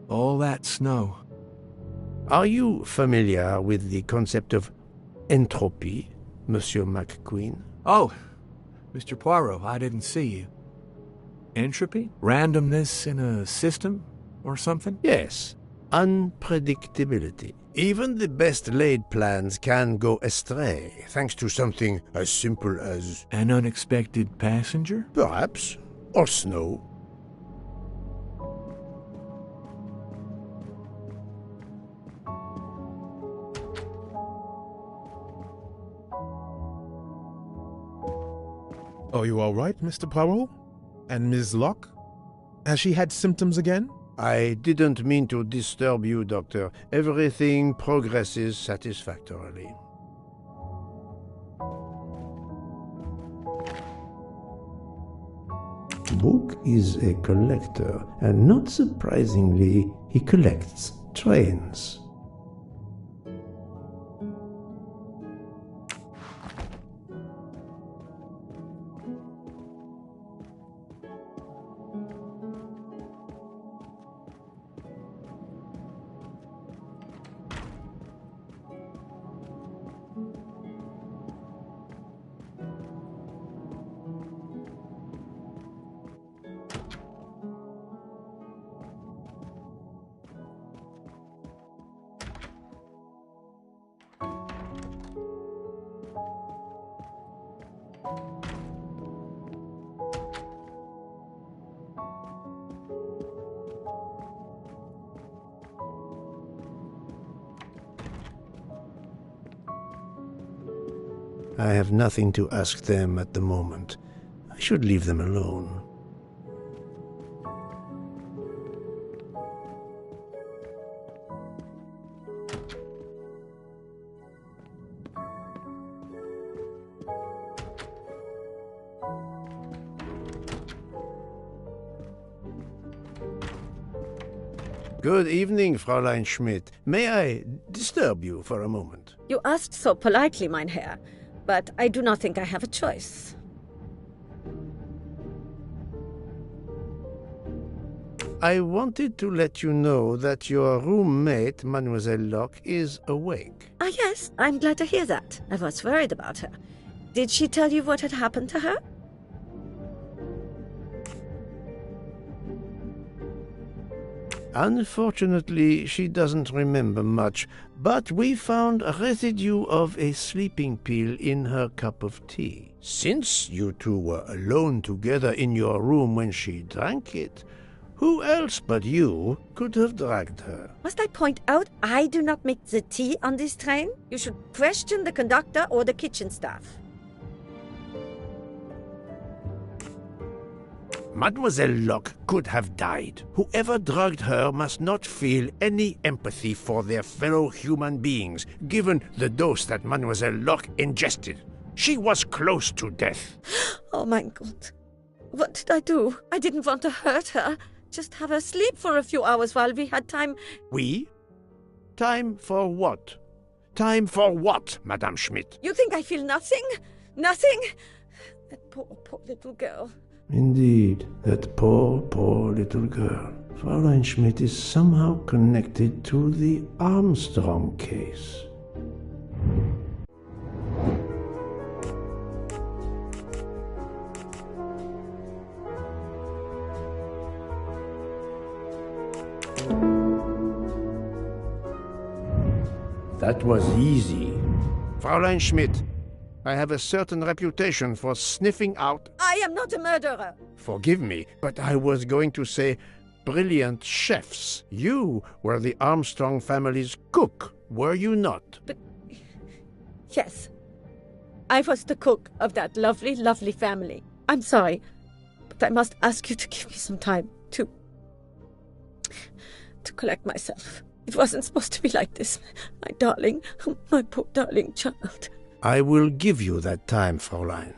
All that snow. Are you familiar with the concept of entropy, Monsieur McQueen? Oh, Mr. Poirot, I didn't see you. Entropy? Randomness in a system or something? Yes, unpredictability. Even the best laid plans can go astray, thanks to something as simple as... An unexpected passenger? perhaps, or snow. Are you all right, Mr. Poirot? And Ms. Locke? Has she had symptoms again? I didn't mean to disturb you, Doctor. Everything progresses satisfactorily. Book is a collector, and not surprisingly, he collects trains. I have nothing to ask them at the moment. I should leave them alone. Good evening, Fräulein Schmidt. May I disturb you for a moment? You asked so politely, mein Herr, but I do not think I have a choice. I wanted to let you know that your roommate, Mademoiselle Locke, is awake. Ah, yes, I'm glad to hear that. I was worried about her. Did she tell you what had happened to her? Unfortunately, she doesn't remember much, but we found a residue of a sleeping pill in her cup of tea. Since you two were alone together in your room when she drank it, who else but you could have dragged her? Must I point out I do not make the tea on this train? You should question the conductor or the kitchen staff. Mademoiselle Locke could have died. Whoever drugged her must not feel any empathy for their fellow human beings, given the dose that Mademoiselle Locke ingested. She was close to death. Oh my God. What did I do? I didn't want to hurt her. Just have her sleep for a few hours while we had time. We? Time for what? Time for what, Madame Schmidt? You think I feel nothing? Nothing? That poor little girl. Indeed, that poor little girl. Fräulein Schmidt is somehow connected to the Armstrong case. That was easy. Fräulein Schmidt, I have a certain reputation for sniffing out... I am not a murderer. Forgive me, but I was going to say brilliant chefs. You were the Armstrong family's cook, were you not? But... yes. I was the cook of that lovely, lovely family. I'm sorry, but I must ask you to give me some time to collect myself. It wasn't supposed to be like this. My darling, my poor darling child. I will give you that time, Fräulein.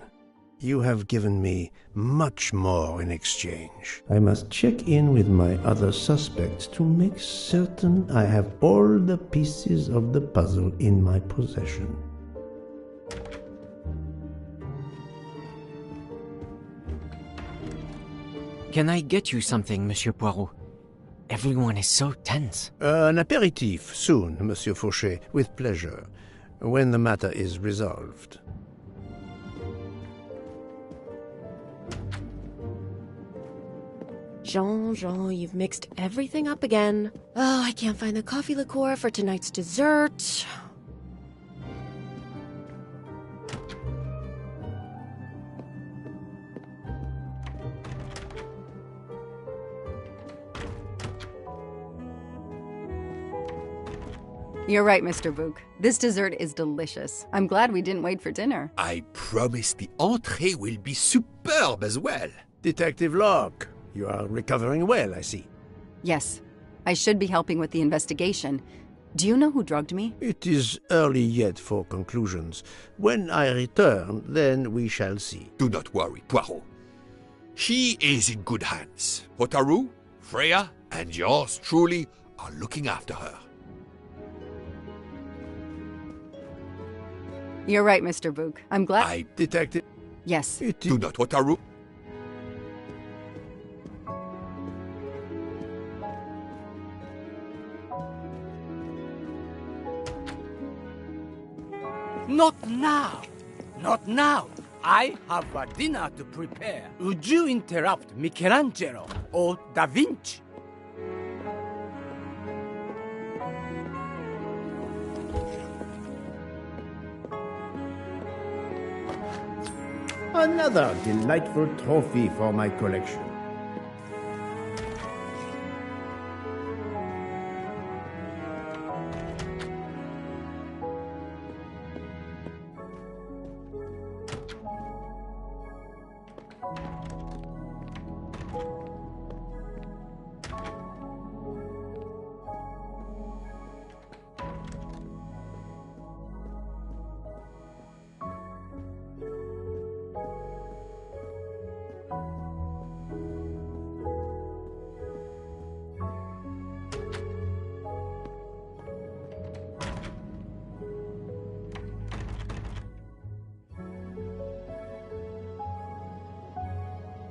You have given me much more in exchange. I must check in with my other suspects to make certain I have all the pieces of the puzzle in my possession. Can I get you something, Monsieur Poirot? Everyone is so tense. An aperitif soon, Monsieur Fauchet, with pleasure, when the matter is resolved. Jean, you've mixed everything up again. Oh, I can't find the coffee liqueur for tonight's dessert. You're right, Mr. Book. This dessert is delicious. I'm glad we didn't wait for dinner. I promise the entrée will be superb as well. Detective Locke, you are recovering well, I see. Yes, I should be helping with the investigation. Do you know who drugged me? It is early yet for conclusions. When I return, then we shall see. Do not worry, Poirot. She is in good hands. Hotaru, Freya, and yours truly are looking after her. You're right, Mr. Book. I'm glad. Detective... Yes. Do not, Hotaru. Not now! Not now! I have a dinner to prepare. Would you interrupt Michelangelo or Da Vinci? Another delightful trophy for my collection.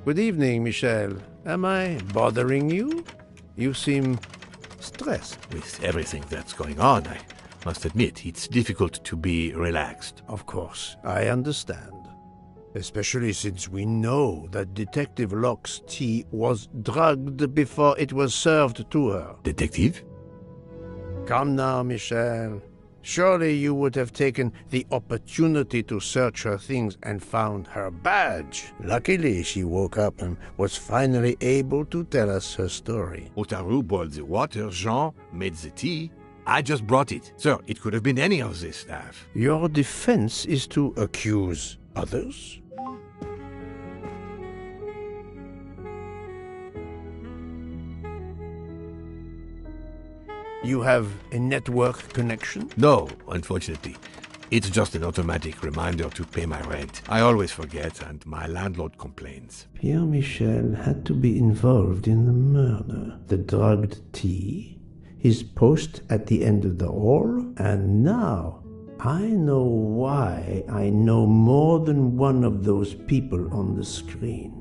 Good evening, Michel. Am I bothering you? You seem stressed. With everything that's going on, I must admit, it's difficult to be relaxed. Of course, I understand. Especially since we know that Detective Locke's tea was drugged before it was served to her. Detective? Come now, Michel. Surely you would have taken the opportunity to search her things and found her badge. Luckily, she woke up and was finally able to tell us her story. Hotaru boiled the water, Jean made the tea. I just brought it. Sir, it could have been any of the staff. Your defense is to accuse others? You have a network connection? No, unfortunately. It's just an automatic reminder to pay my rent. I always forget, and my landlord complains. Pierre Michel had to be involved in the murder. The drugged tea, his post at the end of the hall, and now I know why I know more than one of those people on the screen.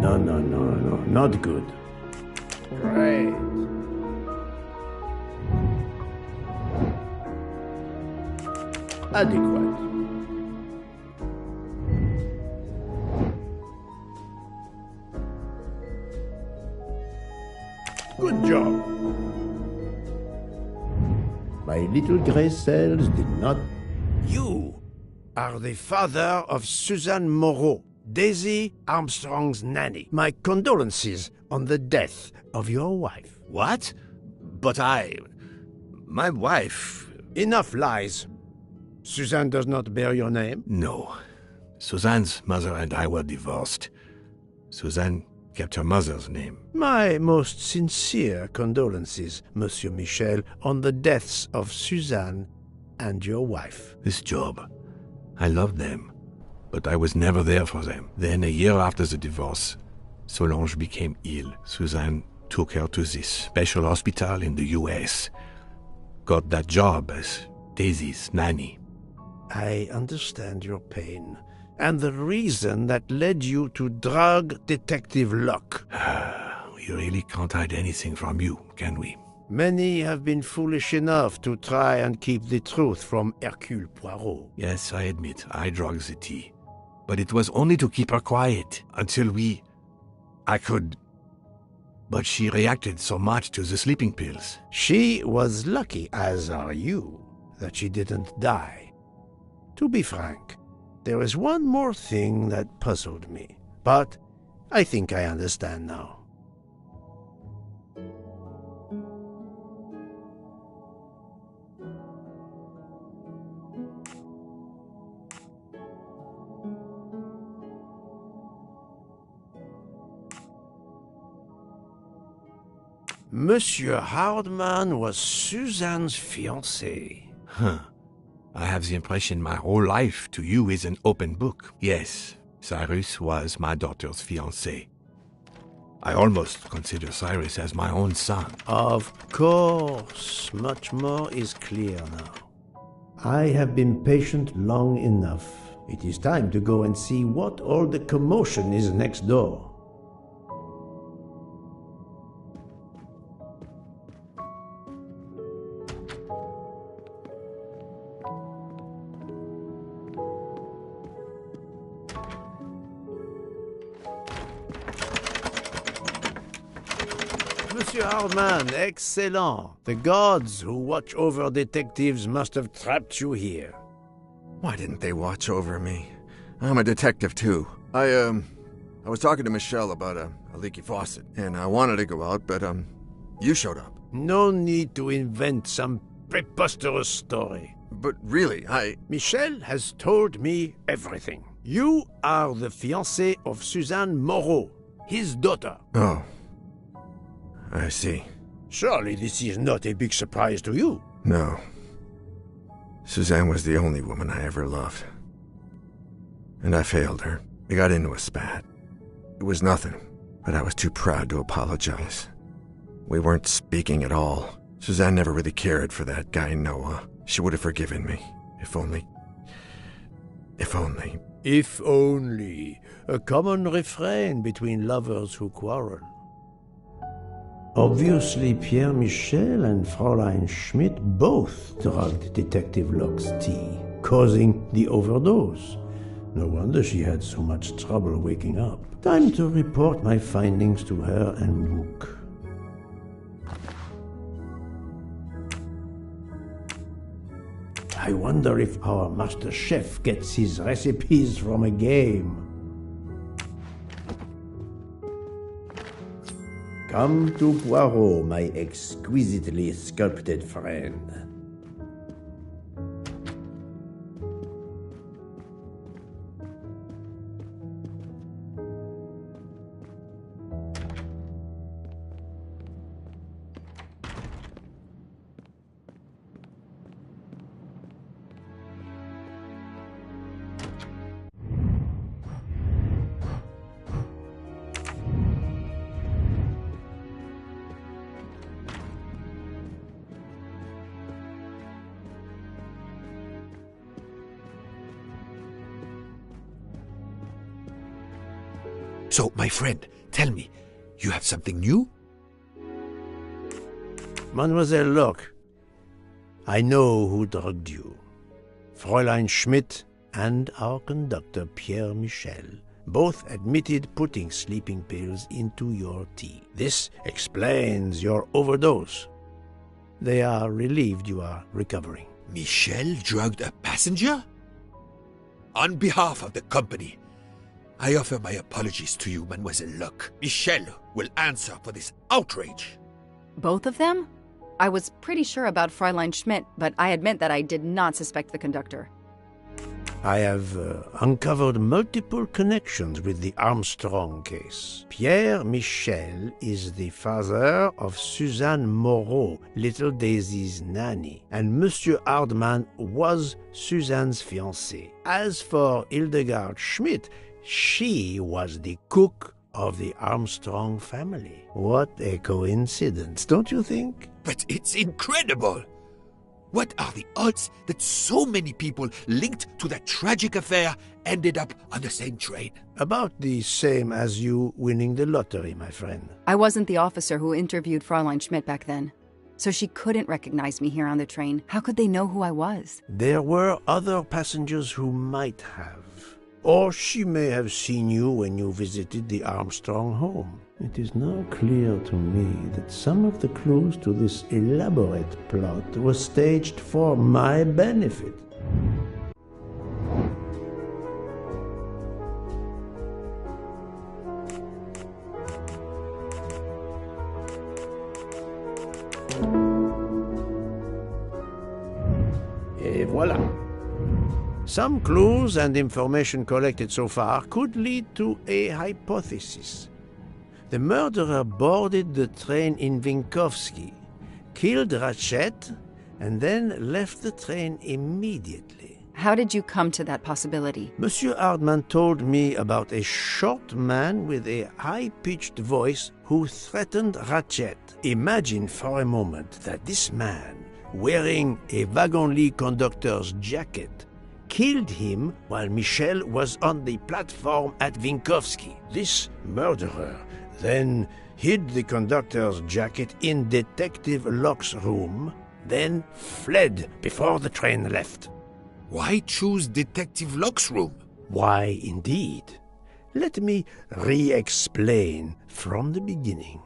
No, not good. Right. Adequate. Good job. My little gray cells did not... You are the father of Suzanne Moreau, Daisy Armstrong's nanny. My condolences on the death of your wife. What? But my wife... Enough lies. Suzanne does not bear your name? No. Suzanne's mother and I were divorced. Suzanne kept her mother's name. My most sincere condolences, Monsieur Michel, on the deaths of Suzanne and your wife. This job, I loved them, but I was never there for them. Then, a year after the divorce, Solange became ill. Suzanne took her to this special hospital in the US. Got that job as Daisy's nanny. I understand your pain, and the reason that led you to drug Detective Locke. We really can't hide anything from you, can we? Many have been foolish enough to try and keep the truth from Hercule Poirot. Yes, I admit, I drugged the tea. But it was only to keep her quiet, until I could... But she reacted so much to the sleeping pills. She was lucky, as are you, that she didn't die. To be frank, there is one more thing that puzzled me, but I think I understand now. Monsieur Hardman was Suzanne's fiancé. Huh. I have the impression my whole life to you is an open book. Yes, Cyrus was my daughter's fiancé. I almost consider Cyrus as my own son. Of course, much more is clear now. I have been patient long enough. It is time to go and see what all the commotion is next door. Monsieur Hardman, excellent. The gods who watch over detectives must have trapped you here. Why didn't they watch over me? I'm a detective too. I was talking to Michelle about a leaky faucet, and I wanted to go out, but you showed up. No need to invent some preposterous story. But really, Michelle has told me everything. You are the fiancé of Suzanne Moreau, his daughter. Oh. I see. Surely this is not a big surprise to you. No. Suzanne was the only woman I ever loved. And I failed her. We got into a spat. It was nothing, but I was too proud to apologize. We weren't speaking at all. Suzanne never really cared for that guy Noah. She would have forgiven me. If only. If only. If only. A common refrain between lovers who quarrel. Obviously, Pierre Michel and Fräulein Schmidt both drugged Detective Locke's tea, causing the overdose. No wonder she had so much trouble waking up. Time to report my findings to her and Mook. I wonder if our master chef gets his recipes from a game. Come to Poirot, my exquisitely sculpted friend. So, my friend, tell me, you have something new? Mademoiselle Locke, I know who drugged you. Fräulein Schmidt and our conductor Pierre Michel both admitted putting sleeping pills into your tea. This explains your overdose. They are relieved you are recovering. Michel drugged a passenger? On behalf of the company, I offer my apologies to you, Mademoiselle Locke. Michel will answer for this outrage. Both of them? I was pretty sure about Fräulein Schmidt, but I admit that I did not suspect the conductor. I have uncovered multiple connections with the Armstrong case. Pierre Michel is the father of Suzanne Moreau, little Daisy's nanny, and Monsieur Hardman was Suzanne's fiancé. As for Hildegard Schmidt, she was the cook of the Armstrong family. What a coincidence, don't you think? But it's incredible! What are the odds that so many people linked to that tragic affair ended up on the same train? About the same as you winning the lottery, my friend. I wasn't the officer who interviewed Fräulein Schmidt back then, so she couldn't recognize me here on the train. How could they know who I was? There were other passengers who might have. Or she may have seen you when you visited the Armstrong home. It is now clear to me that some of the clues to this elaborate plot were staged for my benefit. Et voilà. Some clues and information collected so far could lead to a hypothesis. The murderer boarded the train in Vinkovsky, killed Ratchet, and then left the train immediately. How did you come to that possibility? Monsieur Hardman told me about a short man with a high-pitched voice who threatened Ratchet. Imagine for a moment that this man, wearing a wagon-lit conductor's jacket, killed him while Michel was on the platform at Vinkovsky. This murderer then hid the conductor's jacket in Detective Locke's room, then fled before the train left. Why choose Detective Locke's room? Why, indeed. Let me re-explain from the beginning.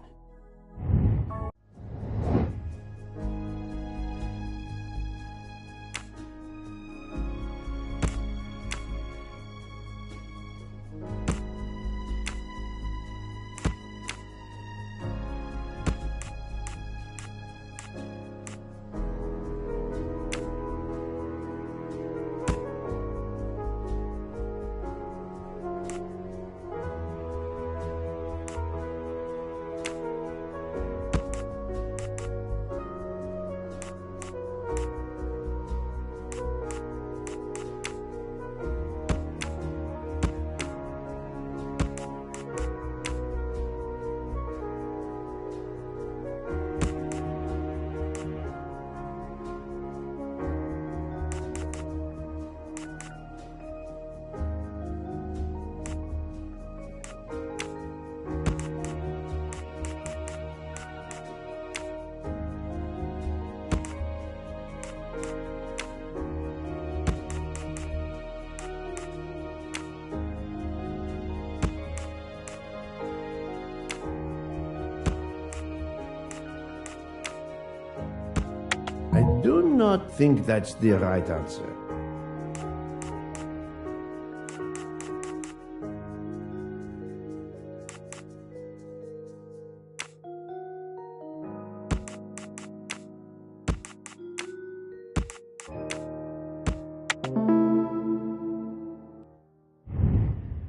I do not think that's the right answer.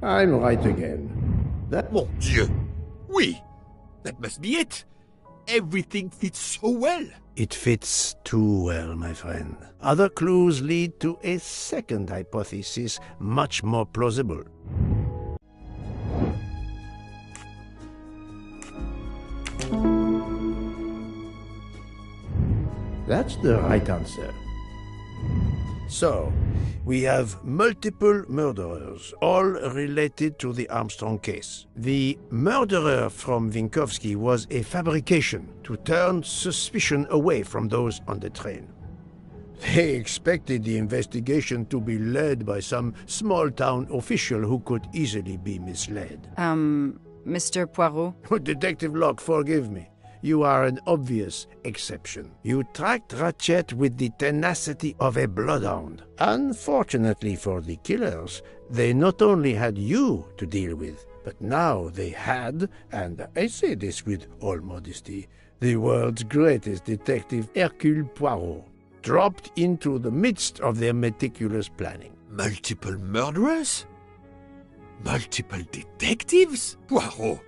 I'm right again. That Mon Dieu! Oui! That must be it! Everything fits so well! It fits too well, my friend. Other clues lead to a second hypothesis, much more plausible. That's the right answer. So, we have multiple murderers, all related to the Armstrong case. The murderer from Vinkovsky was a fabrication to turn suspicion away from those on the train. They expected the investigation to be led by some small-town official who could easily be misled. Mr. Poirot? Detective Locke, forgive me. You are an obvious exception. You tracked Ratchet with the tenacity of a bloodhound. Unfortunately for the killers, they not only had you to deal with, but now they had, and I say this with all modesty, the world's greatest detective, Hercule Poirot, dropped into the midst of their meticulous planning. Multiple murderers? Multiple detectives? Poirot,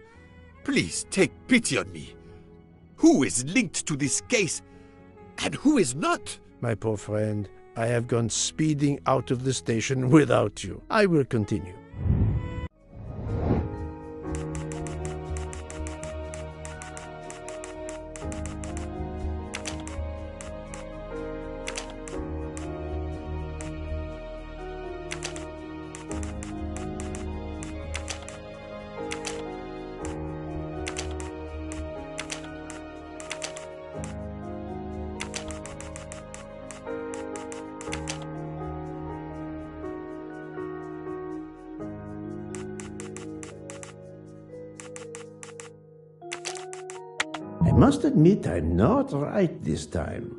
please take pity on me. Who is linked to this case and who is not? My poor friend, I have gone speeding out of the station without you. I will continue. I must admit I'm not right this time.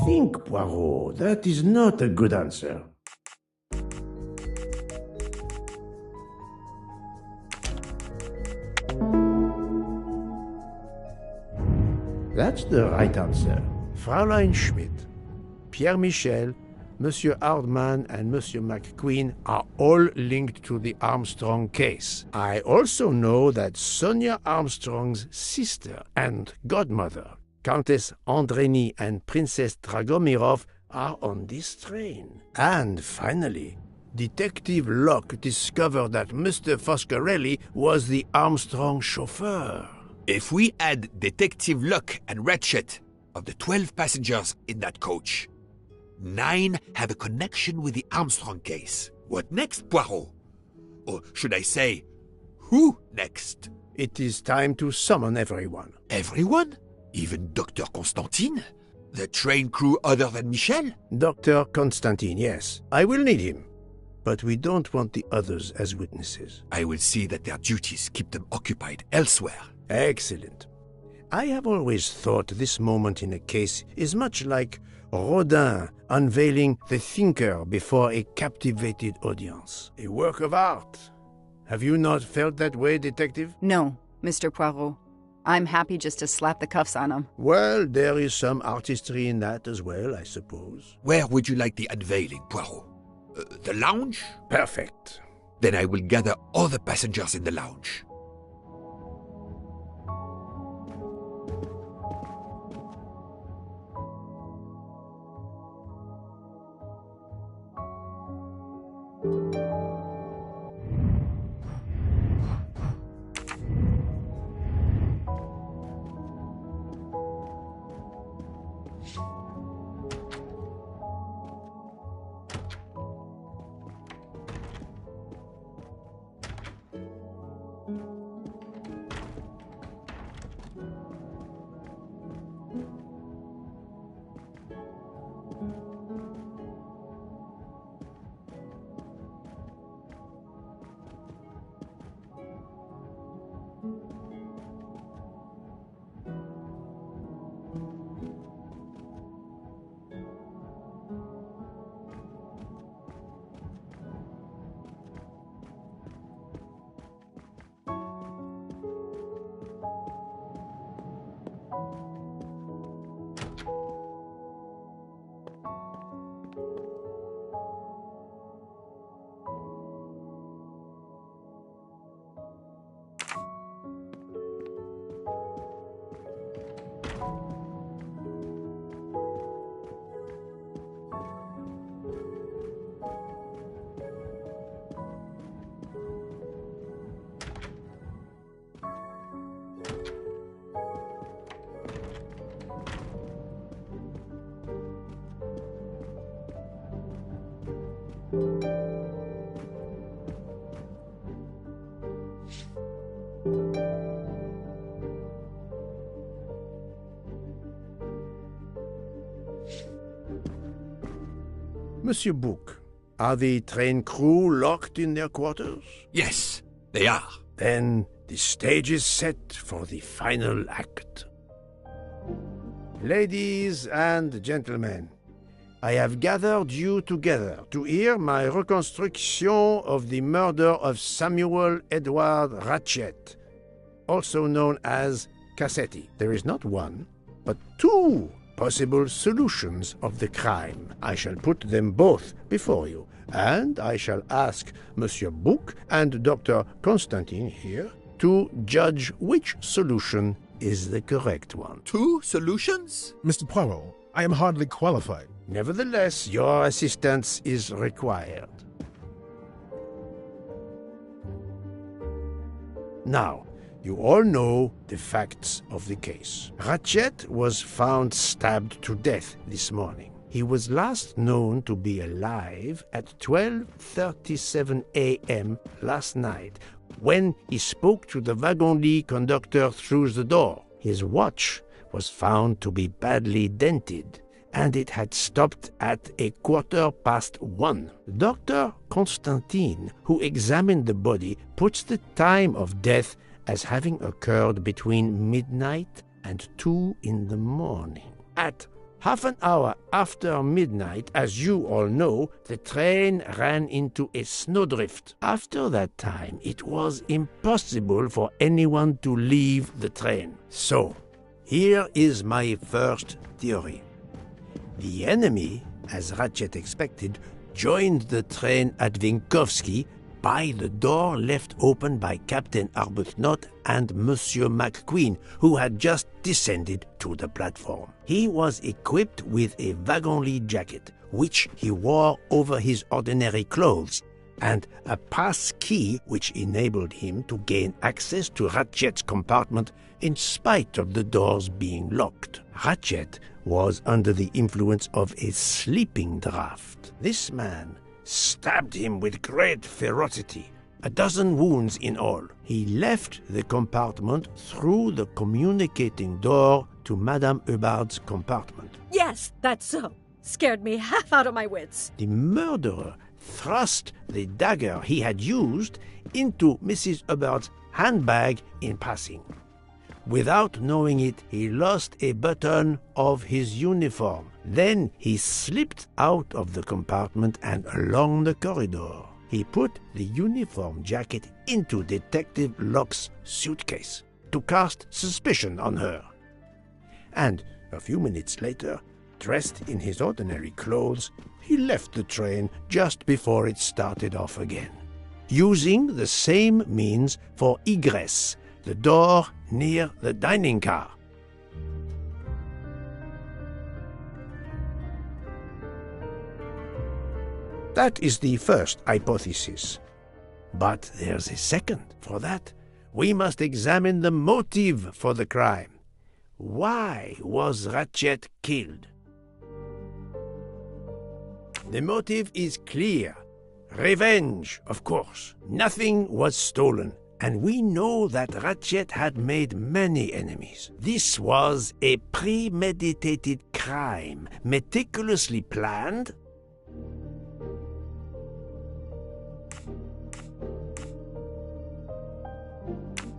Think, Poirot. That is not a good answer. That's the right answer. Fräulein Schmidt, Pierre Michel, Monsieur Hardman and Monsieur McQueen are all linked to the Armstrong case. I also know that Sonia Armstrong's sister and godmother, Countess Andreni and Princess Dragomirov, are on this train. And finally, Detective Locke discovered that Mr. Foscarelli was the Armstrong chauffeur. If we add Detective Locke and Ratchet, of the 12 passengers in that coach, 9 have a connection with the Armstrong case. What next, Poirot? Or should I say, who next? It is time to summon everyone. Everyone? Even Dr. Constantine? The train crew other than Michel? Dr. Constantine, yes. I will need him. But we don't want the others as witnesses. I will see that their duties keep them occupied elsewhere. Excellent. I have always thought this moment in a case is much like Rodin unveiling the thinker before a captivated audience. A work of art. Have you not felt that way, Detective? No, Mr. Poirot. I'm happy just to slap the cuffs on him. Well, there is some artistry in that as well, I suppose. Where would you like the unveiling, Poirot? The lounge? Perfect. Then I will gather all the passengers in the lounge. Monsieur Bouc, are the train crew locked in their quarters? Yes, they are. Then the stage is set for the final act. Ladies and gentlemen, I have gathered you together to hear my reconstruction of the murder of Samuel Edward Ratchet, also known as Cassetti. There is not one, but 2 possible solutions of the crime. I shall put them both before you, and I shall ask Monsieur Bouc and Dr. Constantine here to judge which solution is the correct one. 2 solutions? Mr. Poirot, I am hardly qualified. Nevertheless, your assistance is required. Now, you all know the facts of the case. Ratchet was found stabbed to death this morning. He was last known to be alive at 12:37 a.m. last night, when he spoke to the wagon-lit conductor through the door. His watch was found to be badly dented, and it had stopped at 1:15. Dr. Constantine, who examined the body, puts the time of death as having occurred between midnight and 2 in the morning. At half an hour after midnight, as you all know, the train ran into a snowdrift. After that time, it was impossible for anyone to leave the train. So, here is my first theory. The enemy, as Ratchet expected, joined the train at Vinkovsky by the door left open by Captain Arbuthnot and Monsieur McQueen, who had just descended to the platform. He was equipped with a wagon-lit jacket, which he wore over his ordinary clothes, and a pass key which enabled him to gain access to Ratchet's compartment in spite of the doors being locked. Ratchet was under the influence of a sleeping draught. This man stabbed him with great ferocity, 12 wounds in all. He left the compartment through the communicating door to Madame Hubbard's compartment. Yes, that's so. Scared me half out of my wits. The murderer thrust the dagger he had used into Mrs. Hubbard's handbag in passing. Without knowing it, he lost a button of his uniform. Then he slipped out of the compartment and along the corridor. He put the uniform jacket into Detective Locke's suitcase to cast suspicion on her. And a few minutes later, dressed in his ordinary clothes, he left the train just before it started off again, using the same means for egress, the door near the dining car. That is the first hypothesis. But there's a second. For that, we must examine the motive for the crime. Why was Ratchet killed? The motive is clear. Revenge, of course. Nothing was stolen, and we know that Ratchet had made many enemies. This was a premeditated crime, meticulously planned.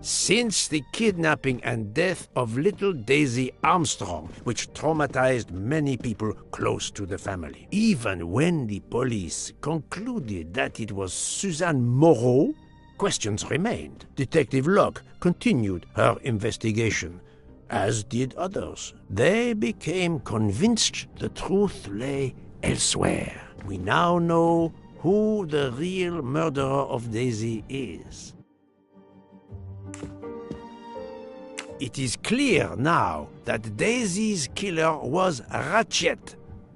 Since the kidnapping and death of little Daisy Armstrong, which traumatized many people close to the family. Even when the police concluded that it was Suzanne Moreau, questions remained. Detective Locke continued her investigation, as did others. They became convinced the truth lay elsewhere. We now know who the real murderer of Daisy is. It is clear now that Daisy's killer was Ratchet,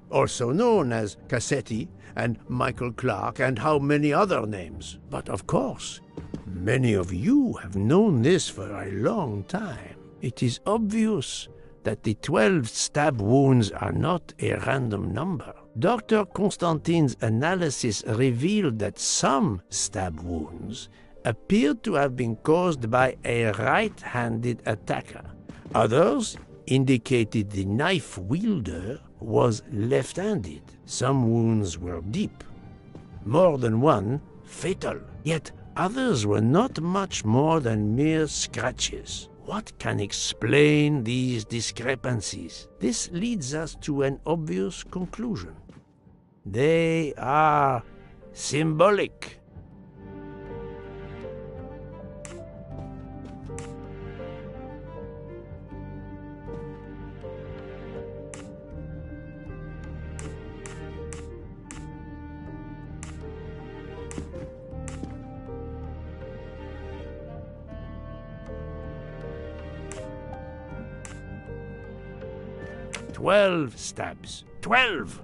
also known as Cassetti and Michael Clark and how many other names. But of course, many of you have known this for a long time. It is obvious that the 12 stab wounds are not a random number. Dr. Constantine's analysis revealed that some stab wounds appeared to have been caused by a right-handed attacker. Others indicated the knife wielder was left-handed. Some wounds were deep, more than one fatal, yet others were not much more than mere scratches. What can explain these discrepancies? This leads us to an obvious conclusion. They are symbolic. 12 stabs. 12!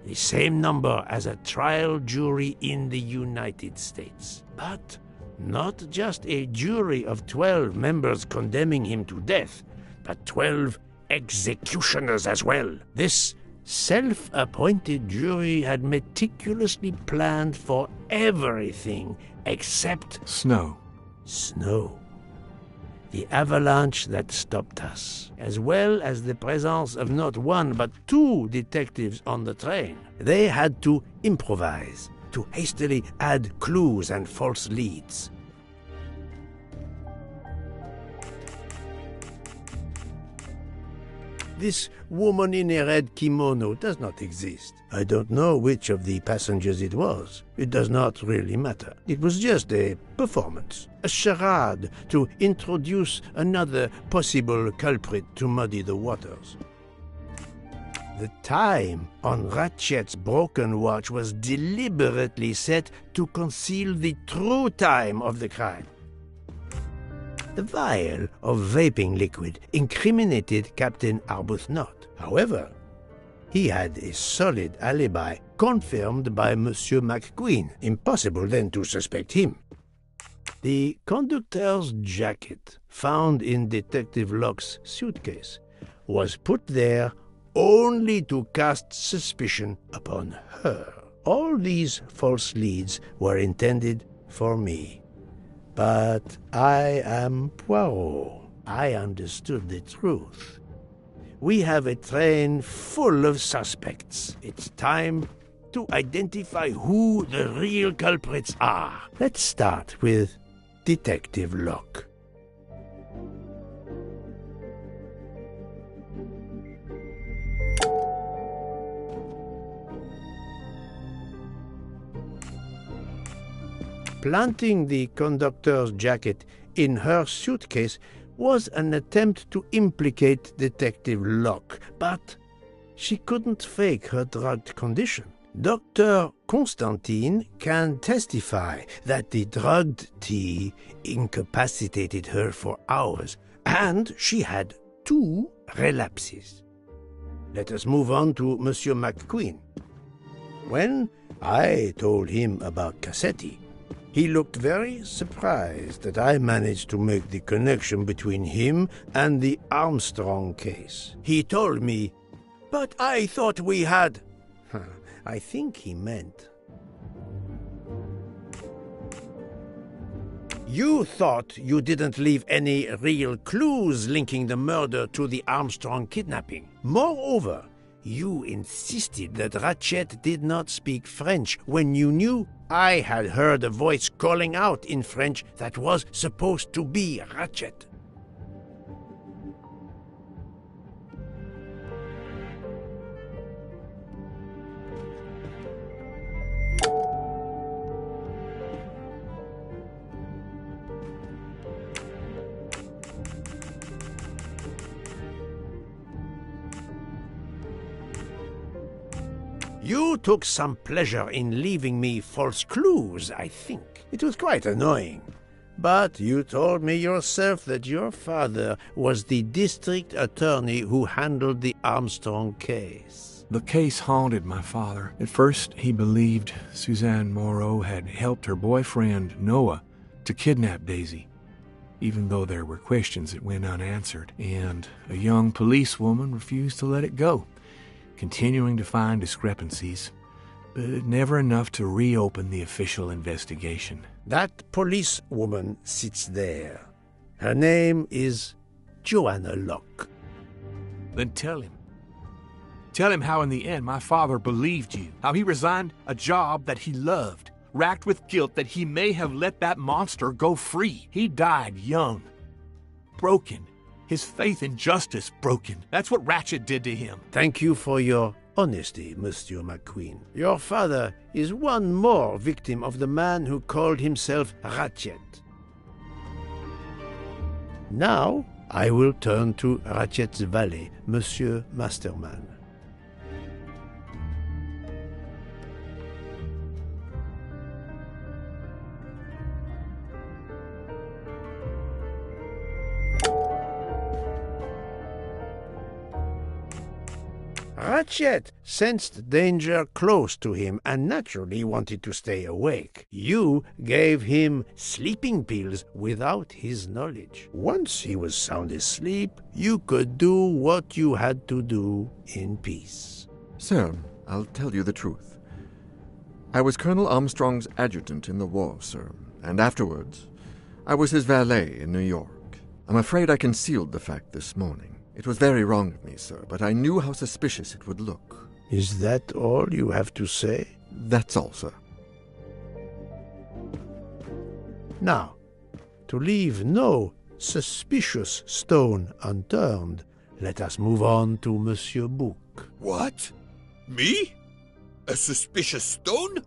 The same number as a trial jury in the United States. But not just a jury of 12 members condemning him to death, but 12 executioners as well. This self-appointed jury had meticulously planned for everything except Snow. snow. The avalanche that stopped us, as well as the presence of not one but 2 detectives on the train. They had to improvise, to hastily add clues and false leads. This woman in a red kimono does not exist. I don't know which of the passengers it was. It does not really matter. It was just a performance, a charade to introduce another possible culprit to muddy the waters. The time on Ratchet's broken watch was deliberately set to conceal the true time of the crime. The vial of vaping liquid incriminated Captain Arbuthnot. However, he had a solid alibi confirmed by Monsieur McQueen. Impossible then to suspect him. The conductor's jacket found in Detective Locke's suitcase was put there only to cast suspicion upon her. All these false leads were intended for me. But I am Poirot. I understood the truth. We have a train full of suspects. It's time to identify who the real culprits are. Let's start with Detective Locke. Planting the conductor's jacket in her suitcase was an attempt to implicate Detective Locke, but she couldn't fake her drugged condition. Dr. Constantine can testify that the drugged tea incapacitated her for hours, and she had 2 relapses. Let us move on to Monsieur McQueen. When I told him about Cassetti, he looked very surprised that I managed to make the connection between him and the Armstrong case. He told me, "But I thought we had..." I think he meant, "You thought you didn't leave any real clues linking the murder to the Armstrong kidnapping. Moreover, you insisted that Ratchet did not speak French when you knew I had heard a voice calling out in French that was supposed to be Ratchet." You took some pleasure in leaving me false clues, I think. It was quite annoying. But you told me yourself that your father was the district attorney who handled the Armstrong case. The case haunted my father. At first, he believed Suzanne Moreau had helped her boyfriend, Noah, to kidnap Daisy, even though there were questions that went unanswered, and a young policewoman refused to let it go, continuing to find discrepancies, but never enough to reopen the official investigation. That policewoman sits there. Her name is Joanna Locke. Then tell him. Tell him how in the end my father believed you, how he resigned a job that he loved, racked with guilt that he may have let that monster go free. He died young, broken, his faith in justice broken. That's what Ratchet did to him. Thank you for your honesty, Monsieur McQueen. Your father is one more victim of the man who called himself Ratchet. Now, I will turn to Ratchet's valet, Monsieur Masterman. Ratchet sensed danger close to him and naturally wanted to stay awake. You gave him sleeping pills without his knowledge. Once he was sound asleep, you could do what you had to do in peace. Sir, I'll tell you the truth. I was Colonel Armstrong's adjutant in the war, sir, and afterwards, I was his valet in New York. I'm afraid I concealed the fact this morning. It was very wrong of me, sir, but I knew how suspicious it would look. Is that all you have to say? That's all, sir. Now, to leave no suspicious stone unturned, let us move on to Monsieur Book. What? Me? A suspicious stone?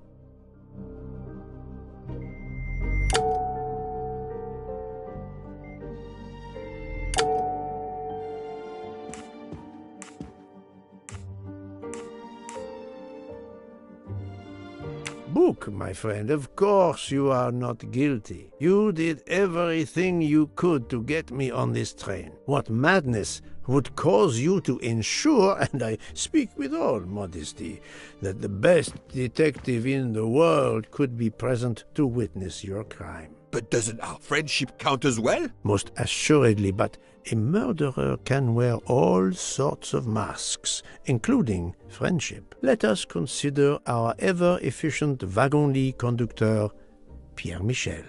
Book, my friend, of course you are not guilty. You did everything you could to get me on this train. What madness would cause you to ensure, and I speak with all modesty, that the best detective in the world could be present to witness your crime? But doesn't our friendship count as well? Most assuredly, but a murderer can wear all sorts of masks, including friendship. Let us consider our ever-efficient wagon-lit conductor, Pierre Michel.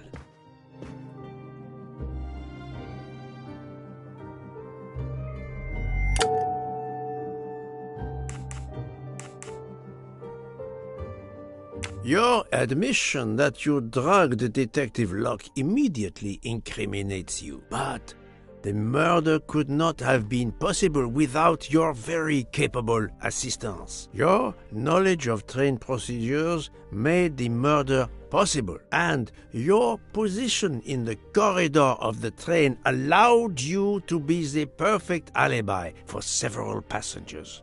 Your admission that you drugged Detective Locke immediately incriminates you. But the murder could not have been possible without your very capable assistance. Your knowledge of train procedures made the murder possible, and your position in the corridor of the train allowed you to be the perfect alibi for several passengers.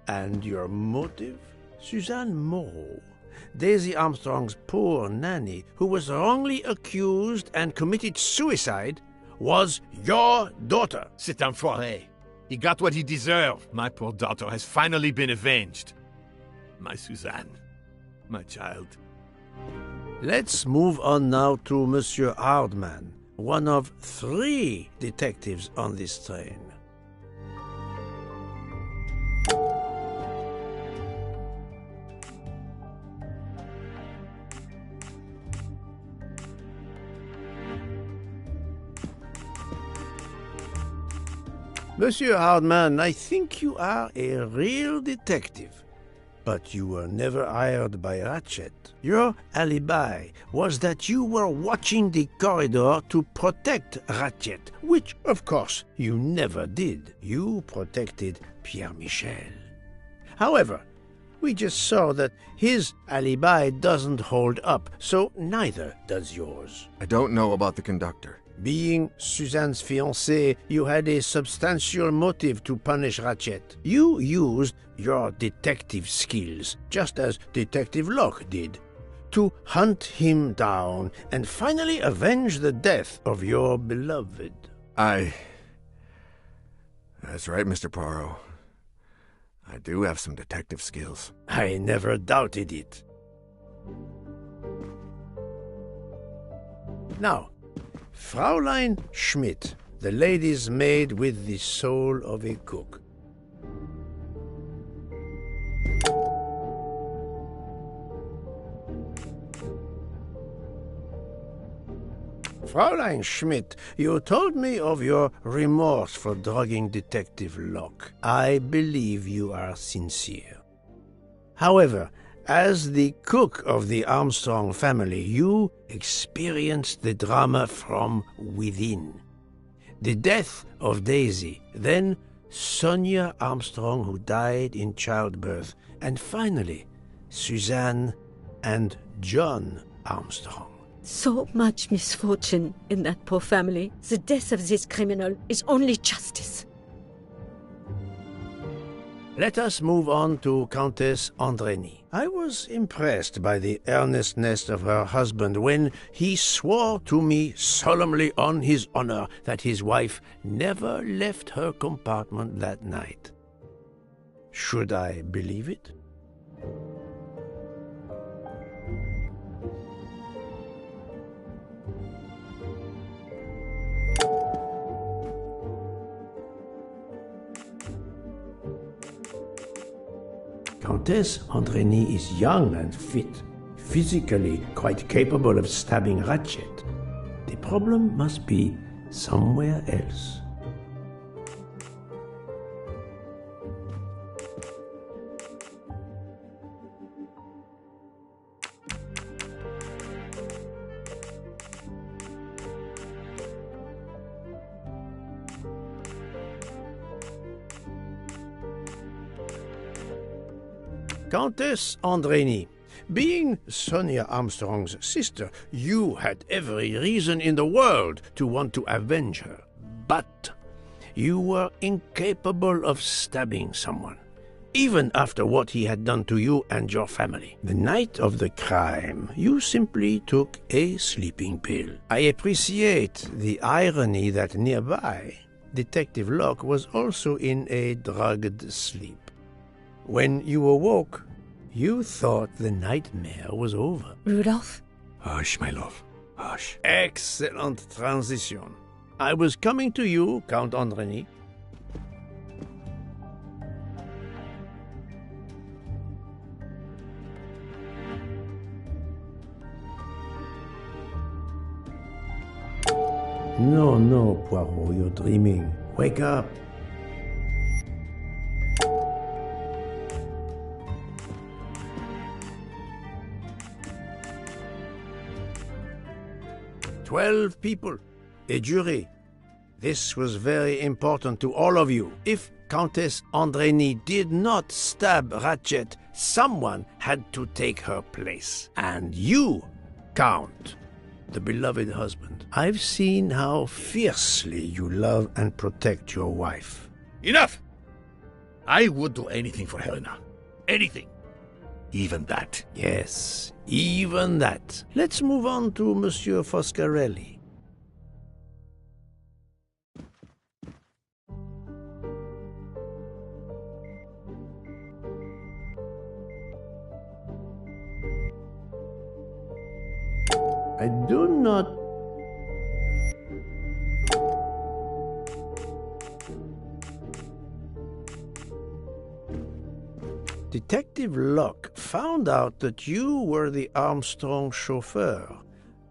And your motive? Suzanne Moreau, Daisy Armstrong's poor nanny, who was wrongly accused and committed suicide, was your daughter. C'est un foiré. He got what he deserved. My poor daughter has finally been avenged. My Suzanne. My child. Let's move on now to Monsieur Hardman, one of 3 detectives on this train. Monsieur Hardman, I think you are a real detective, but you were never hired by Ratchet. Your alibi was that you were watching the corridor to protect Ratchet, which, of course, you never did. You protected Pierre Michel. However, we just saw that his alibi doesn't hold up, so neither does yours. I don't know about the conductor. Being Suzanne's fiancé, you had a substantial motive to punish Ratchet. You used your detective skills, just as Detective Locke did, to hunt him down and finally avenge the death of your beloved. That's right, Mr. Poirot. I do have some detective skills. I never doubted it. Now, Fraulein Schmidt, the lady's maid with the soul of a cook. Fraulein Schmidt, you told me of your remorse for drugging Detective Locke. I believe you are sincere. However, as the cook of the Armstrong family, you experienced the drama from within. The death of Daisy, then Sonia Armstrong, who died in childbirth, and finally, Suzanne and John Armstrong. So much misfortune in that poor family. The death of this criminal is only justice. Let us move on to Countess Andreny. I was impressed by the earnestness of her husband when he swore to me solemnly on his honor that his wife never left her compartment that night. Should I believe it? Countess Andreny is young and fit, physically quite capable of stabbing Ratchet. The problem must be somewhere else. Countess Andreny, being Sonia Armstrong's sister, you had every reason in the world to want to avenge her. But you were incapable of stabbing someone, even after what he had done to you and your family. The night of the crime, you simply took a sleeping pill. I appreciate the irony that nearby, Detective Locke was also in a drugged sleep. When you awoke, you thought the nightmare was over. Rudolph? Hush, my love. Hush. Excellent transition. I was coming to you, Count Andreny. No, Poirot, you're dreaming. Wake up. "12 people, a jury. This was very important to all of you. If Countess Andreny did not stab Ratchet, someone had to take her place. And you, Count, the beloved husband. I've seen how fiercely you love and protect your wife." Enough! I would do anything for Helena. Anything. Even that. Yes, even that. Let's move on to Monsieur Foscarelli. I do not... Detective Locke found out that you were the Armstrong chauffeur,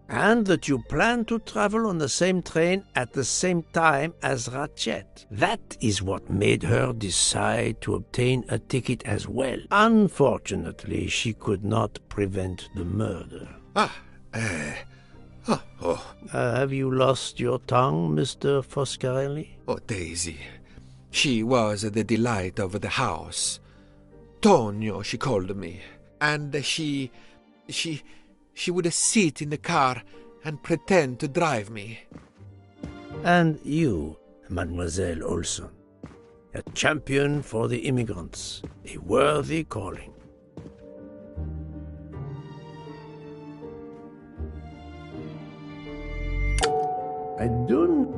and that you planned to travel on the same train at the same time as Ratchet. That is what made her decide to obtain a ticket as well. Unfortunately, she could not prevent the murder. Have you lost your tongue, Mr. Foscarelli? Oh, Daisy. She was the delight of the house. Tonio, she called me. And she would sit in the car and pretend to drive me. And you, Mademoiselle Olson, a champion for the immigrants, a worthy calling. I don't...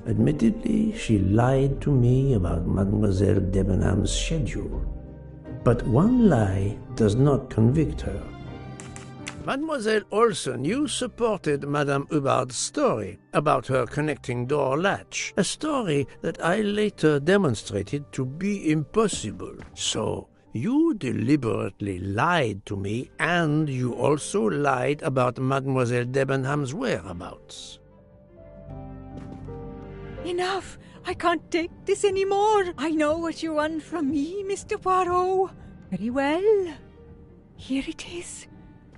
Admittedly, she lied to me about Mademoiselle Debenham's schedule. But one lie does not convict her. Mademoiselle Olson, you supported Madame Hubbard's story about her connecting door latch, a story that I later demonstrated to be impossible. So, you deliberately lied to me, and you also lied about Mademoiselle Debenham's whereabouts. Enough! I can't take this anymore! I know what you want from me, Mr. Poirot. Very well. Here it is.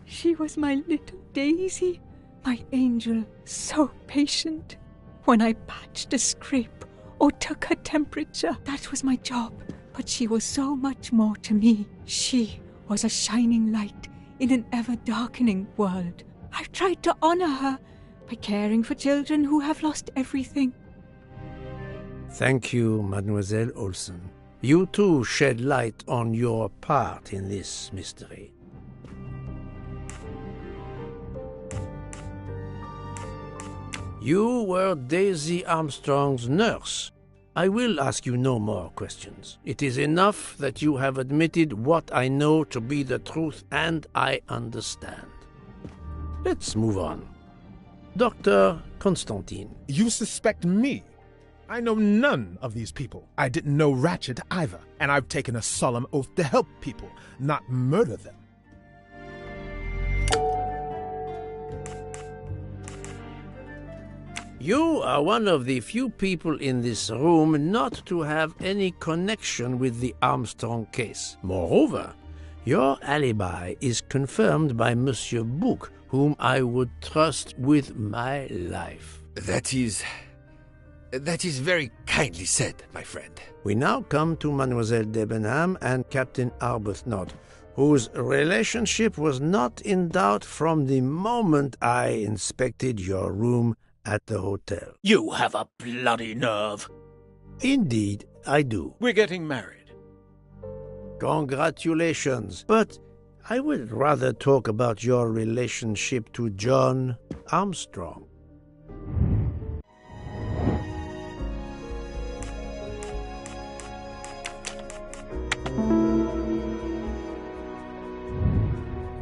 She was my little Daisy, my angel, so patient. When I patched a scrape or took her temperature, that was my job. But she was so much more to me. She was a shining light in an ever-darkening world. I've tried to honor her by caring for children who have lost everything. Thank you, Mademoiselle Olson. You too shed light on your part in this mystery. You were Daisy Armstrong's nurse. I will ask you no more questions. It is enough that you have admitted what I know to be the truth, and I understand. Let's move on. Dr. Constantine. You suspect me? I know none of these people. I didn't know Ratchet either, and I've taken a solemn oath to help people, not murder them. You are one of the few people in this room not to have any connection with the Armstrong case. Moreover, your alibi is confirmed by Monsieur Bouc, whom I would trust with my life. That is very kindly said, my friend. We now come to Mademoiselle Debenham and Captain Arbuthnot, whose relationship was not in doubt from the moment I inspected your room at the hotel. You have a bloody nerve. Indeed, I do. We're getting married. Congratulations. But I would rather talk about your relationship to John Armstrong.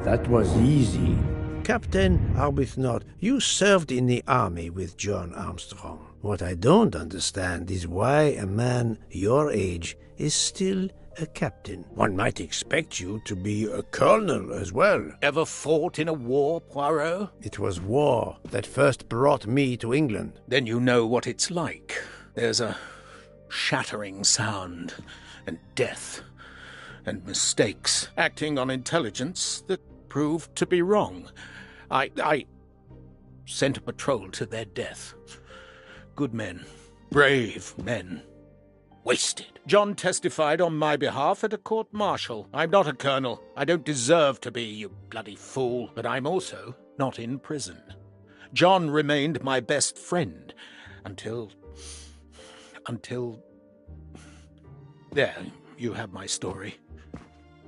That was easy. Captain Arbuthnot, you served in the army with John Armstrong. What I don't understand is why a man your age is still a captain. One might expect you to be a colonel as well. Ever fought in a war, Poirot? It was war that first brought me to England. Then you know what it's like. There's a shattering sound, and death, and mistakes, acting on intelligence that proved to be wrong. I sent a patrol to their death. Good men, brave men, wasted. John testified on my behalf at a court-martial. I'm not a colonel. I don't deserve to be, you bloody fool. But I'm also not in prison. John remained my best friend until... There, you have my story.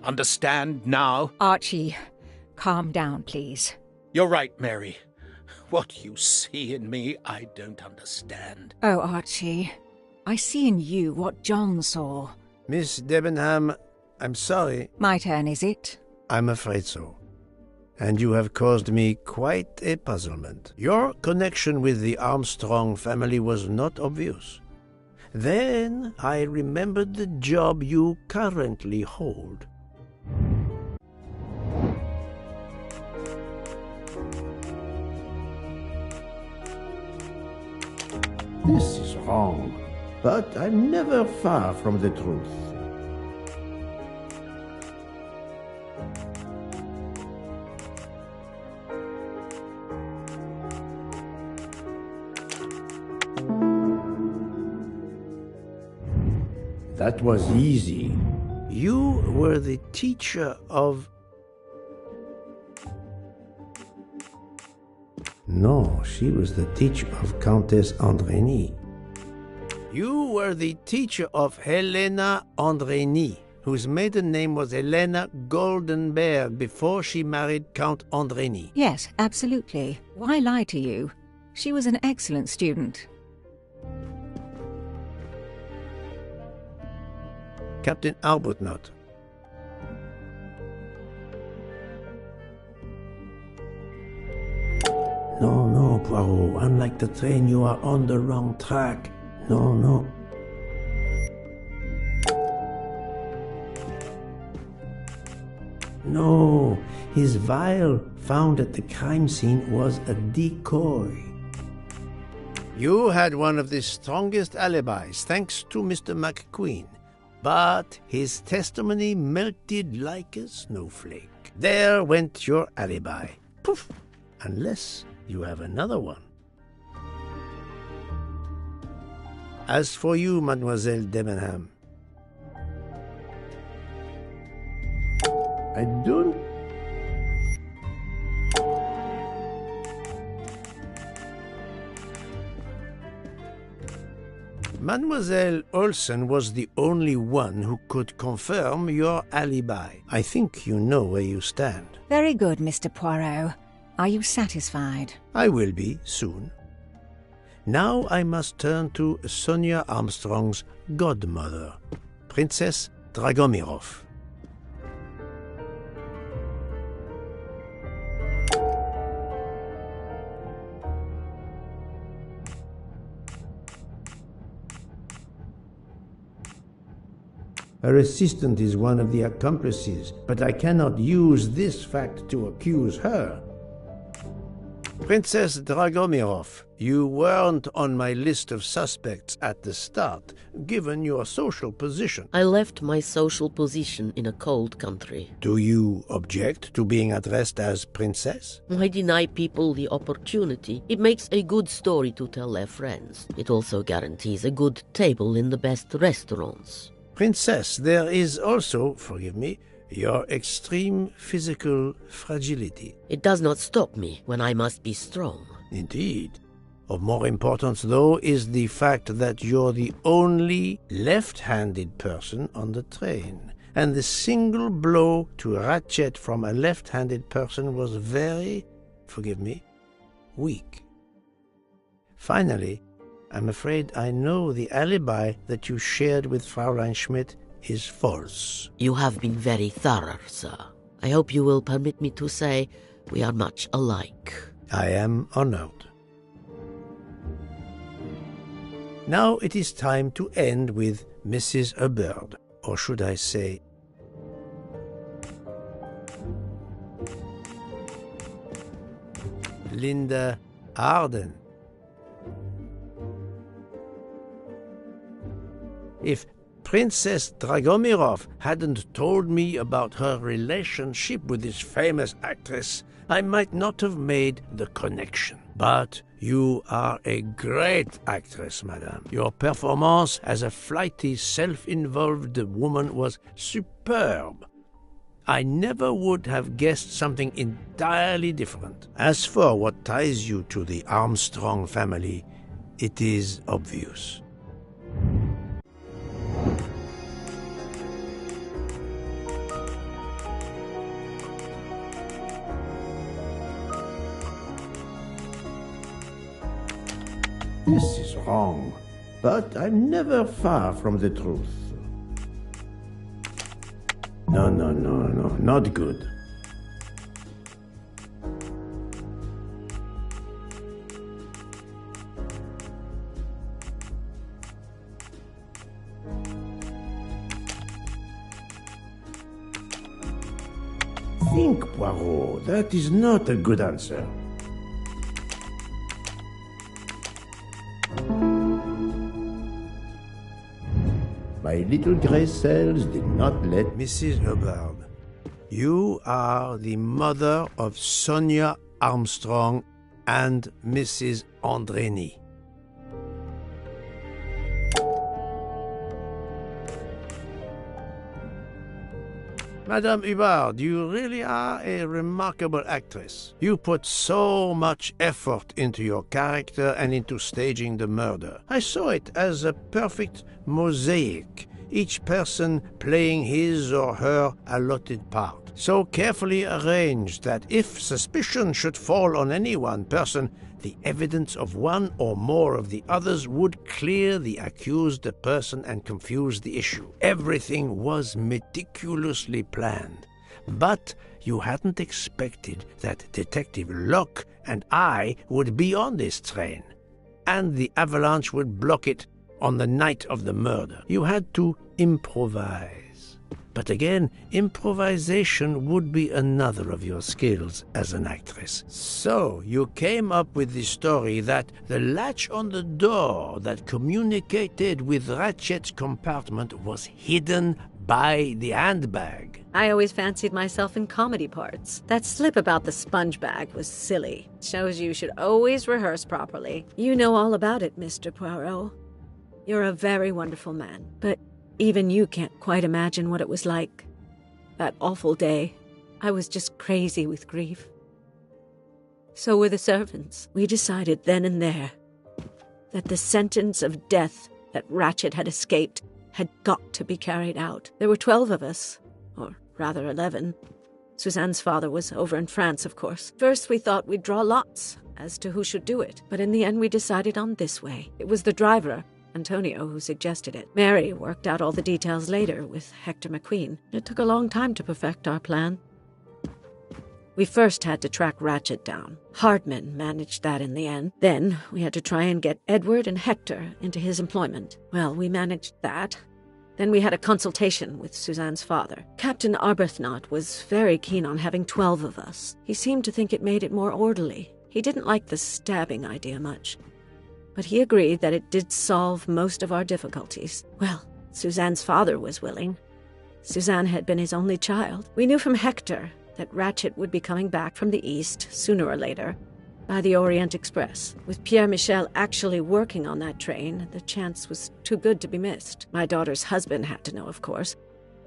Understand now? Archie, calm down, please. You're right, Mary. What you see in me, I don't understand. Oh, Archie, I see in you what John saw. Miss Debenham, I'm sorry. My turn, is it? I'm afraid so. And you have caused me quite a puzzlement. Your connection with the Armstrong family was not obvious. Then I remembered the job you currently hold. This is wrong, but I'm never far from the truth. That was easy. You were the teacher of... No, she was the teacher of Countess Andrény. You were the teacher of Helena Andrény, whose maiden name was Helena Goldenberg before she married Count Andrény. Yes, absolutely. Why lie to you? She was an excellent student. Captain Arbuthnot. No, Poirot. Unlike the train, you are on the wrong track. No. No, his vial found at the crime scene was a decoy. You had one of the strongest alibis, thanks to Mr. McQueen. But his testimony melted like a snowflake. There went your alibi. Poof! Unless you have another one. As for you, Mademoiselle Debenham, I don't... Mademoiselle Olsen was the only one who could confirm your alibi. I think you know where you stand. Very good, Mr. Poirot. Are you satisfied? I will be soon. Now I must turn to Sonia Armstrong's godmother, Princess Dragomirov. Her assistant is one of the accomplices, but I cannot use this fact to accuse her. Princess Dragomirov, you weren't on my list of suspects at the start, given your social position. I left my social position in a cold country. Do you object to being addressed as Princess? I deny people the opportunity. It makes a good story to tell their friends. It also guarantees a good table in the best restaurants. Princess, there is also, forgive me, your extreme physical fragility. It does not stop me when I must be strong. Indeed. Of more importance, though, is the fact that you're the only left-handed person on the train. And the single blow to Ratchet from a left-handed person was very, forgive me, weak. Finally, I'm afraid I know the alibi that you shared with Fraulein Schmidt is false. You have been very thorough, sir. I hope you will permit me to say we are much alike. I am honored. Now it is time to end with Mrs. Hubbard, or should I say, Linda Arden. If Princess Dragomirov hadn't told me about her relationship with this famous actress, I might not have made the connection. But you are a great actress, madame. Your performance as a flighty, self-involved woman was superb. I never would have guessed something entirely different. As for what ties you to the Armstrong family, it is obvious. This is wrong, but I'm never far from the truth. No, not good. Think, Poirot, that is not a good answer. My little gray cells did not let Mrs. Hubbard. You are the mother of Sonia Armstrong and Mrs. Andreni. Madame Hubbard, you really are a remarkable actress. You put so much effort into your character and into staging the murder. I saw it as a perfect mosaic, each person playing his or her allotted part, so carefully arranged that if suspicion should fall on any one person, the evidence of one or more of the others would clear the accused person and confuse the issue. Everything was meticulously planned. But you hadn't expected that Detective Locke and I would be on this train, and the avalanche would block it on the night of the murder. You had to improvise. But again, improvisation would be another of your skills as an actress. So you came up with the story that the latch on the door that communicated with Ratchet's compartment was hidden by the handbag. I always fancied myself in comedy parts. That slip about the sponge bag was silly. Shows you should always rehearse properly. You know all about it, Mr. Poirot. You're a very wonderful man, but even you can't quite imagine what it was like. That awful day, I was just crazy with grief. So were the servants. We decided then and there that the sentence of death that Ratchet had escaped had got to be carried out. There were 12 of us, or rather 11. Suzanne's father was over in France, of course. First, we thought we'd draw lots as to who should do it, but in the end we decided on this way. It was the driver, Antonio, who suggested it. Mary worked out all the details later with Hector McQueen. It took a long time to perfect our plan. We first had to track Ratchet down. Hardman managed that in the end. Then we had to try and get Edward and Hector into his employment. Well, we managed that. Then we had a consultation with Suzanne's father. Captain Arbuthnot was very keen on having 12 of us. He seemed to think it made it more orderly. He didn't like the stabbing idea much, but he agreed that it did solve most of our difficulties. Well, Suzanne's father was willing. Suzanne had been his only child. We knew from Hector that Ratchet would be coming back from the east sooner or later by the Orient Express. With Pierre Michel actually working on that train, the chance was too good to be missed. My daughter's husband had to know, of course,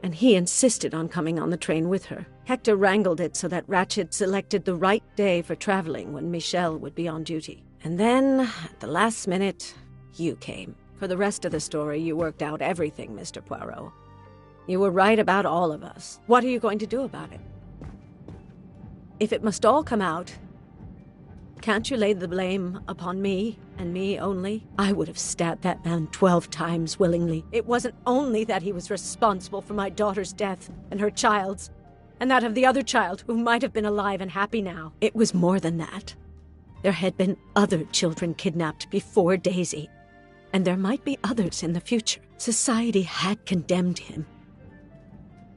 and he insisted on coming on the train with her. Hector wrangled it so that Ratchet selected the right day for traveling when Michel would be on duty. And then, at the last minute, you came. For the rest of the story, you worked out everything, Mr. Poirot. You were right about all of us. What are you going to do about it? If it must all come out, can't you lay the blame upon me, and me only? I would have stabbed that man 12 times willingly. It wasn't only that he was responsible for my daughter's death and her child's, and that of the other child who might have been alive and happy now. It was more than that. There had been other children kidnapped before Daisy, and there might be others in the future. Society had condemned him.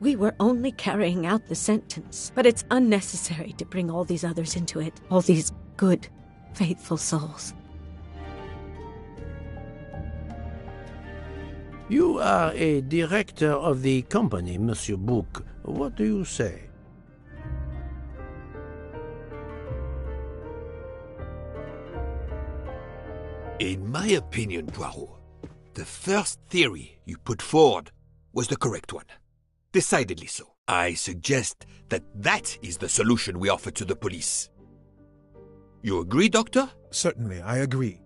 We were only carrying out the sentence, but it's unnecessary to bring all these others into it, all these good, faithful souls. You are a director of the company, Monsieur Bouc. What do you say? In my opinion, Poirot, the first theory you put forward was the correct one. Decidedly so. I suggest that is the solution we offer to the police. You agree, Doctor? Certainly, I agree.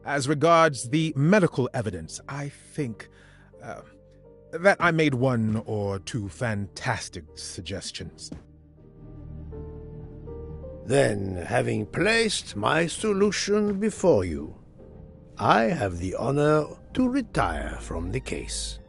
As regards the medical evidence, I think that I made one or two fantastic suggestions. Then, having placed my solution before you, I have the honor to retire from the case.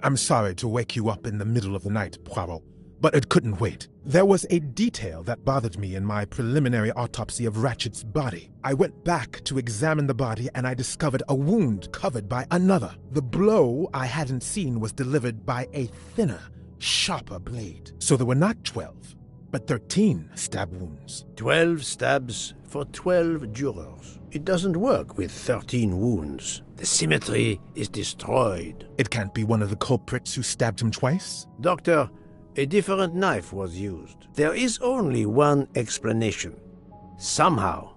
I'm sorry to wake you up in the middle of the night, Poirot, but it couldn't wait. There was a detail that bothered me in my preliminary autopsy of Ratchet's body. I went back to examine the body and I discovered a wound covered by another. The blow I hadn't seen was delivered by a thinner, sharper blade. So there were not 12, but 13 stab wounds. 12 stabs for 12 jurors. It doesn't work with 13 wounds. The symmetry is destroyed. It can't be one of the culprits who stabbed him twice? Doctor, a different knife was used. There is only one explanation. Somehow,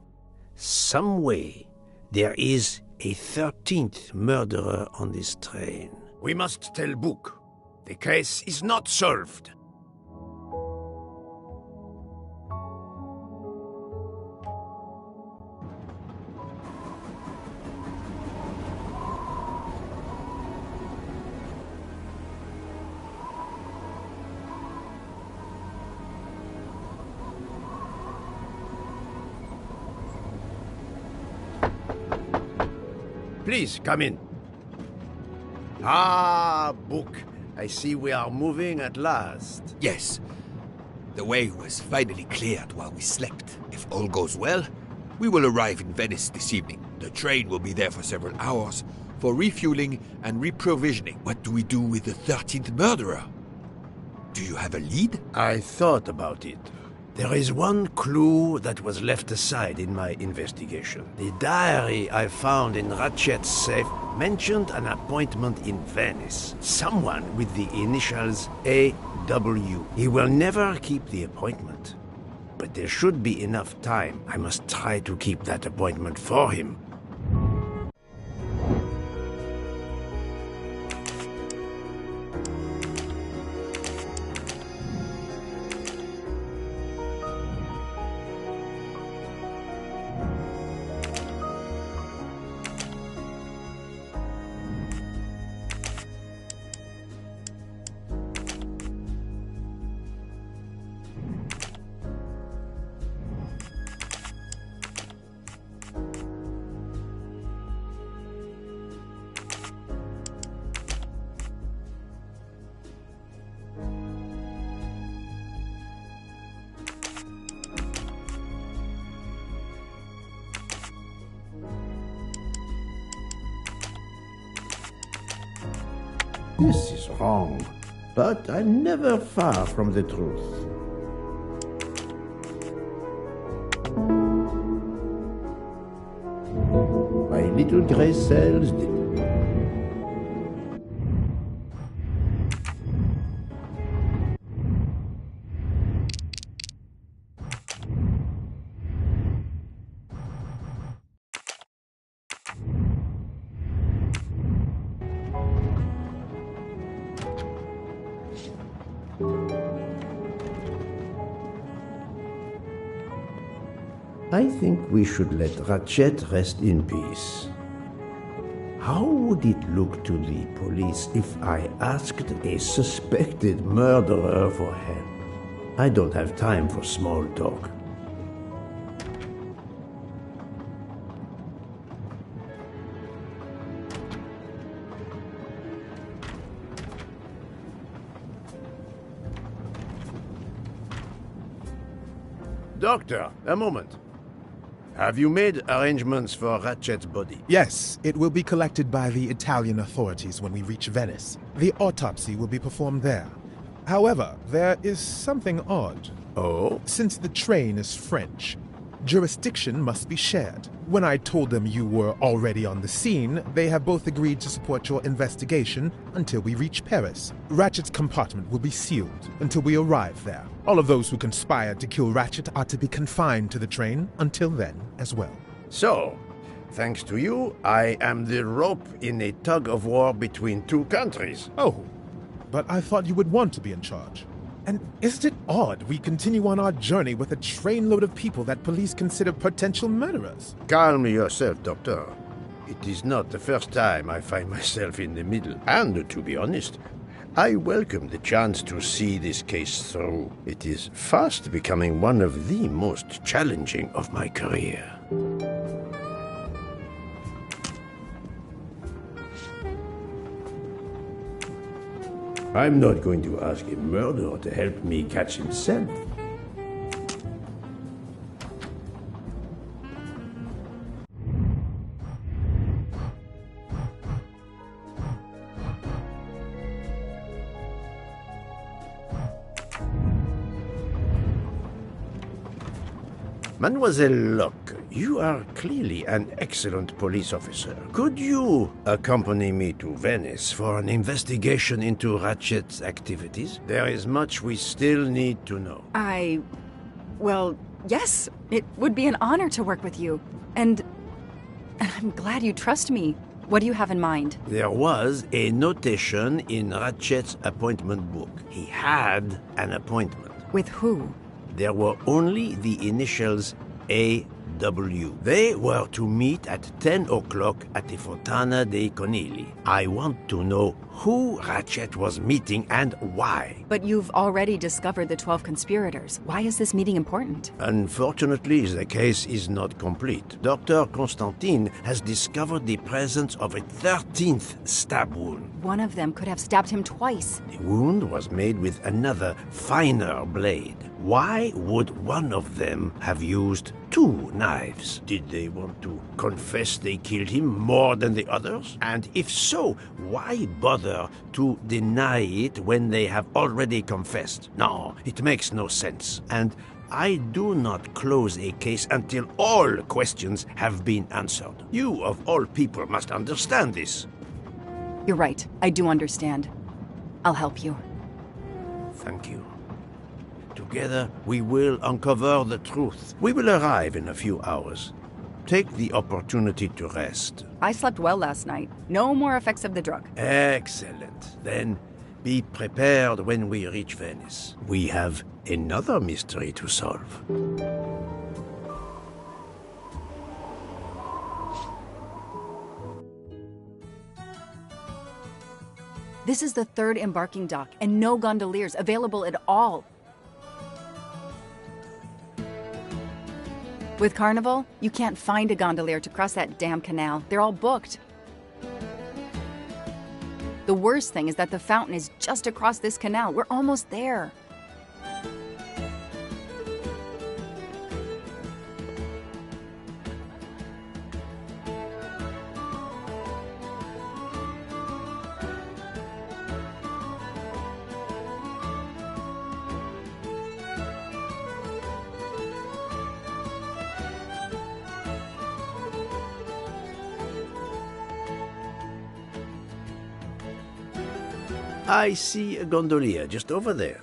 some way, there is a 13th murderer on this train. We must tell Bouc. The case is not solved. Please, come in. Ah, Bouc. I see we are moving at last. Yes. The way was finally cleared while we slept. If all goes well, we will arrive in Venice this evening. The train will be there for several hours for refueling and reprovisioning. What do we do with the 13th murderer? Do you have a lead? I thought about it. There is one clue that was left aside in my investigation. The diary I found in Ratchet's safe mentioned an appointment in Venice. Someone with the initials AW. He will never keep the appointment. But there should be enough time. I must try to keep that appointment for him. This is wrong, but I'm never far from the truth. My little gray cells did. I think we should let Ratchet rest in peace. How would it look to the police if I asked a suspected murderer for help? I don't have time for small talk. Doctor, a moment. Have you made arrangements for Ratchet's body? Yes, it will be collected by the Italian authorities when we reach Venice. The autopsy will be performed there. However, there is something odd. Oh? Since the train is French, jurisdiction must be shared. When I told them you were already on the scene, they have both agreed to support your investigation until we reach Paris. Ratchet's compartment will be sealed until we arrive there. All of those who conspired to kill Ratchet are to be confined to the train until then as well. So, thanks to you, I am the rope in a tug-of-war between two countries. Oh, but I thought you would want to be in charge. And isn't it odd we continue on our journey with a trainload of people that police consider potential murderers? Calm yourself, Doctor. It is not the first time I find myself in the middle. And, to be honest, I welcome the chance to see this case through. It is fast becoming one of the most challenging of my career. I'm not going to ask a murderer to help me catch himself. Mademoiselle Locke, you are clearly an excellent police officer. Could you accompany me to Venice for an investigation into Ratchet's activities? There is much we still need to know. Well, yes. It would be an honor to work with you. And I'm glad you trust me. What do you have in mind? There was a notation in Ratchet's appointment book. He had an appointment. With who? There were only the initials A.W. They were to meet at 10 o'clock at the Fontana dei Conigli. I want to know who Ratchet was meeting and why. But you've already discovered the 12 conspirators. Why is this meeting important? Unfortunately, the case is not complete. Dr. Constantine has discovered the presence of a 13th stab wound. One of them could have stabbed him twice. The wound was made with another, finer blade. Why would one of them have used two knives? Did they want to confess they killed him more than the others? And if so, why bother to deny it when they have already confessed? No, it makes no sense. And I do not close a case until all questions have been answered. You, of all people, must understand this. You're right. I do understand. I'll help you. Thank you. Together, we will uncover the truth. We will arrive in a few hours. Take the opportunity to rest. I slept well last night. No more effects of the drug. Excellent. Then be prepared when we reach Venice. We have another mystery to solve. This is the third embarking dock, and no gondoliers available at all. With Carnival, you can't find a gondolier to cross that damn canal. They're all booked. The worst thing is that the fountain is just across this canal. We're almost there. I see a gondolier just over there.